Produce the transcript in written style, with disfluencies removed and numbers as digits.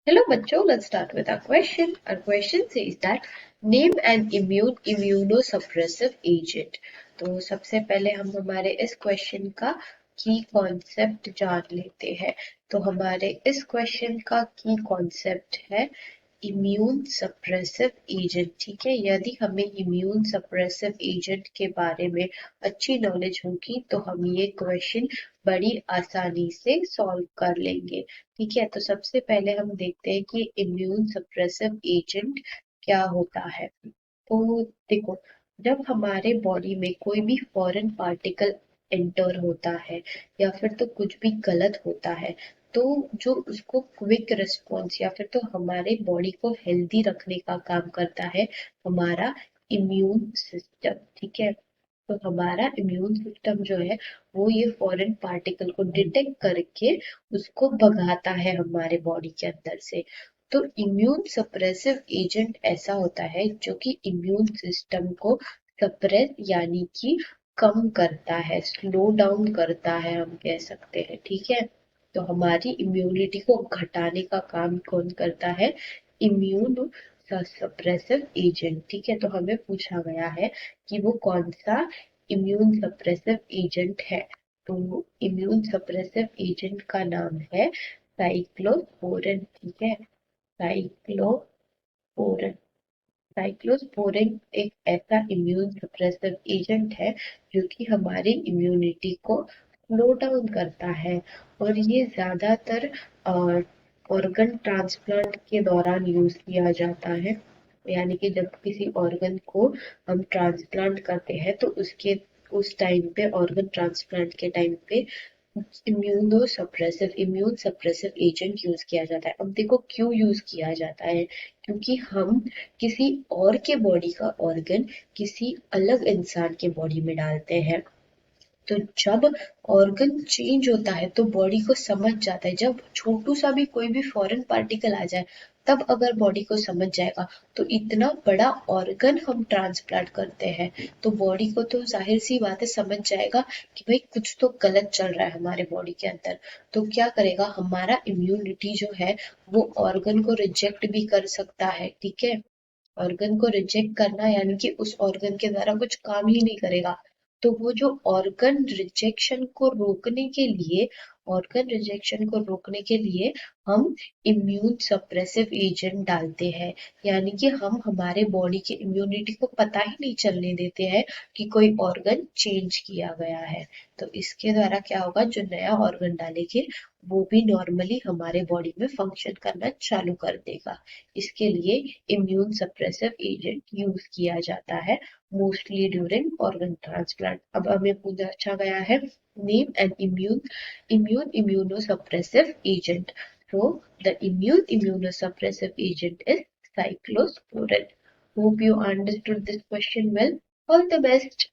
Hello बच्चों, let's start with our question. Our question says that name an immunosuppressive agent. तो सबसे पहले हम हमारे इस क्वेश्चन का की कॉन्सेप्ट जान लेते हैं. तो हमारे इस क्वेश्चन का की कॉन्सेप्ट है इम्यून सप्रेसिव एजेंट. ठीक है, यदि हमें इम्यून सप्रेसिव एजेंट के बारे में अच्छी नॉलेज होगी तो हम ये क्वेश्चन बड़ी आसानी से सॉल्व कर लेंगे. ठीक है, तो सबसे पहले हम देखते हैं कि इम्यून सप्रेसिव एजेंट क्या होता है. तो देखो, जब हमारे बॉडी में कोई भी फॉरेन पार्टिकल एंटर होता है या फिर तो कुछ भी गलत होता है, तो जो उसको क्विक रिस्पॉन्स या फिर तो हमारे बॉडी को हेल्दी रखने का काम करता है हमारा इम्यून सिस्टम. ठीक है, तो हमारा इम्यून सिस्टम जो है वो ये फॉरेन पार्टिकल को डिटेक्ट करके उसको भगाता है हमारे बॉडी के अंदर से. तो इम्यून सप्रेसिव एजेंट ऐसा होता है जो कि इम्यून सिस्टम को सप्रेस यानी कि कम करता है, स्लो डाउन करता है, हम कह सकते हैं. ठीक है, तो हमारी इम्यूनिटी को घटाने का काम कौन करता है? Immune suppressive agent. ठीक है, तो हमें पूछा गया है कि वो कौन सा इम्यून सप्रेसिव एजेंट है. तो इम्यून सप्रेसिव एजेंट का नाम है साइक्लोस्पोरिन. ठीक है, साइक्लोस्पोरिन. साइक्लोस्पोरिन एक ऐसा इम्यून सप्रेसिव एजेंट है जो कि हमारी इम्यूनिटी को स्लो डाउन करता है. और ये ज्यादातर ऑर्गन ट्रांसप्लांट के दौरान यूज किया जाता है. यानी कि जब किसी ऑर्गन को हम ट्रांसप्लांट करते हैं तो उसके उस टाइम पे, ऑर्गन ट्रांसप्लांट के टाइम पे इम्यून सप्रेसिव एजेंट यूज किया जाता है. अब देखो क्यों यूज किया जाता है, क्योंकि हम किसी और के बॉडी का ऑर्गन किसी अलग इंसान के बॉडी में डालते हैं. तो जब ऑर्गन चेंज होता है तो बॉडी को समझ जाता है. जब छोटू सा भी कोई भी फॉरेन पार्टिकल आ जाए तब अगर बॉडी को समझ जाएगा, तो इतना बड़ा ऑर्गन हम ट्रांसप्लांट करते हैं तो बॉडी को तो जाहिर सी बात है समझ जाएगा कि भाई कुछ तो गलत चल रहा है हमारे बॉडी के अंदर. तो क्या करेगा, हमारा इम्यूनिटी जो है वो ऑर्गन को रिजेक्ट भी कर सकता है. ठीक है, ऑर्गन को रिजेक्ट करना यानी कि उस ऑर्गन के द्वारा कुछ काम ही नहीं करेगा. तो वो जो ऑर्गन रिजेक्शन को रोकने के लिए हम इम्यून सप्रेसिव एजेंट डालते हैं. यानी कि हम हमारे बॉडी की इम्यूनिटी को पता ही नहीं चलने देते हैं कि कोई ऑर्गन चेंज किया गया है. तो इसके द्वारा क्या होगा, जो नया ऑर्गन डालेंगे वो भी नॉर्मली हमारे बॉडी में फंक्शन करना चालू कर देगा. इसके लिए इम्यून सप्रेसिव एजेंट यूज किया जाता है मोस्टली ड्यूरिंग ऑर्गन ट्रांसप्लांट. अब हमें पूछा गया है name an immune immunosuppressive agent. So the immune immunosuppressive agent is cyclosporin. Hope you understood this question well. All the best.